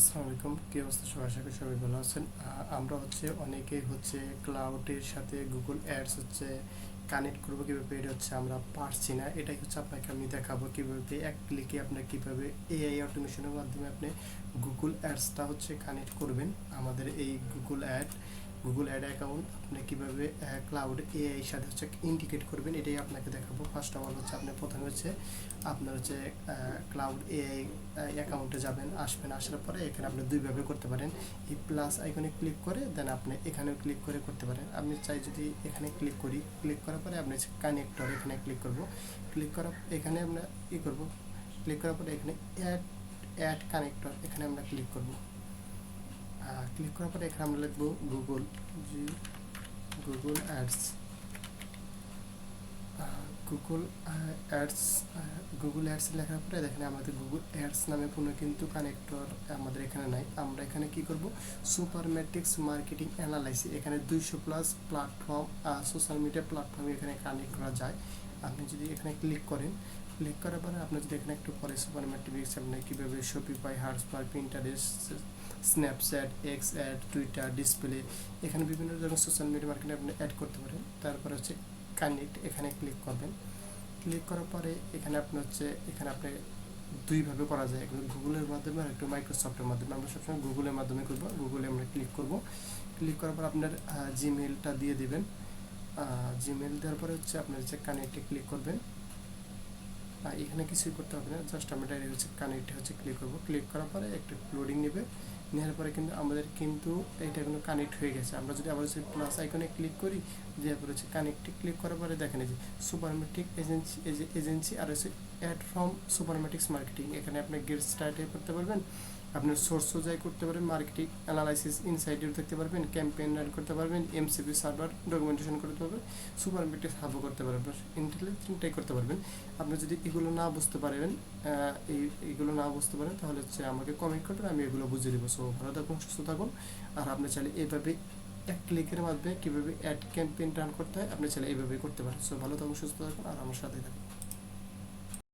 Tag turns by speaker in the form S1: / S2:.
S1: আসসালামু আলাইকুম, কি অবস্থা সবাই? আশা করি সবাই ভালো আছেন। আমরা অনেকেই ক্লাউডের সাথে গুগল অ্যাডস কানেক্ট করবো, কীভাবে এটা আমরা পারছি না। এটাই আপনাকে আমি দেখাবো কীভাবে এক ক্লিকে আপনার কীভাবে এআই অটোমেশনের মাধ্যমে আপনি গুগল অ্যাডসটা কানেক্ট করবেন। আমাদের এই গুগল অ্যাড অ্যাকাউন্ট আপনি কীভাবে ক্লাউড এআই সাথে ইন্টিগ্রেট করবেন, এটাই আপনাকে দেখাবো। ফার্স্ট অফ অল আপনি প্রথমে আপনার ক্লাউড এআই অ্যাকাউন্টে যাবেন, আসার পরে এখানে আপনি দুইভাবে করতে পারেন। এই প্লাস আইকনে ক্লিক করে দেন আপনি এখানেও ক্লিক করে করতে পারেন। আমি চাই যদি এখানে ক্লিক করার পরে আপনি কানেক্টর এখানে ক্লিক করব। এখানে আমরা ক্লিক করার পরে এখানে অ্যাড কানেক্টর এখানে আমরা ক্লিক করব। ক্লিক করার পরে এখানে আমরা লিখবো গুগল অ্যাডস গুগল অ্যাডস লেখার পরে দেখেন আমাদের গুগল অ্যাডস নামে কোনো কিন্তু কানেক্টর আমাদের এখানে নাই। আমরা এখানে কি করব, সুপারমেট্রিক্স মার্কেটিং অ্যানালাইসিস, এখানে 200+ প্ল্যাটফর্ম সোশ্যাল মিডিয়া প্ল্যাটফর্মে এখানে কানেক্ট করা যায়। আপনি যদি এখানে ক্লিক করার পরে আপনি যদি এখানে একটু পরে সুপারমেট্রিক্স আপনি কীভাবে শপিফাই, হার্সপার, Pinterest, Snapchat, X ad, Twitter, display, এখানে বিভিন্ন ধরনের সোশ্যাল মিডিয়া মার্কেটে আপনি অ্যাড করতে পারেন। তারপরে কানেক্ট এখানে ক্লিক করবেন। ক্লিক করার পরে এখানে আপনি দুইভাবে করা যায়, একটু গুগলের মাধ্যমে আর একটু মাইক্রোসফটের মাধ্যমে। আমরা সবসময় গুগলের মাধ্যমে করব। গুগলে আমরা ক্লিক করার পর আপনার জিমেলটা দিয়ে দিবেন। জিমেল দেওয়ার পরে আপনার কানেক্টে ক্লিক করবেন। এখানে কিছুই করতে হবে না, জাস্ট আমরা ডাইরেক্ট কানেক্টে ক্লিক করার পরে একটু লোডিং নেবে। নেওয়ার পরে কিন্তু আমাদের এটা কানেক্ট হয়ে গেছে। আমরা যদি আবার প্লাস আইকনে ক্লিক করি, দেওয়ার পরে কানেক্টে ক্লিক করার পরে দেখেন যে সুপারমেট্রিক এজেন্সি আর অ্যাড ফ্রম সুপারমেট্রিক্স মার্কেটিং, এখানে আপনি গেট স্টার্টে করতে পারবেন, আপনার সোর্সও যাই করতে পারবেন, মার্কেটিং অ্যানালাইসিস ইনসাইডেও দেখতে পারবেন, ক্যাম্পেইন রান করতে পারবেন, এমসিপি সার্ভার ডকুমেন্টেশন করতে পারবেন, সুপারমেট্রিক্স হাবও করতে পারবেন, তিনটাই করতে পারবেন। আপনি যদি এগুলো না বুঝতে পারেন তাহলে আমাকে কমেন্ট করবেন, আমি এগুলো বুঝিয়ে দেবো। সো ভালো থাকুন, সুস্থ থাকুন। আর আপনি চাইলে এইভাবে এক ক্লিকের মাধ্যমে কীভাবে অ্যাড ক্যাম্পেইন রান করতে হয় আপনি চাইলে এইভাবেই করতে পারেন। সো ভালো থাকুন, সুস্থ থাকুন, আর আমার সাথে থাকুন।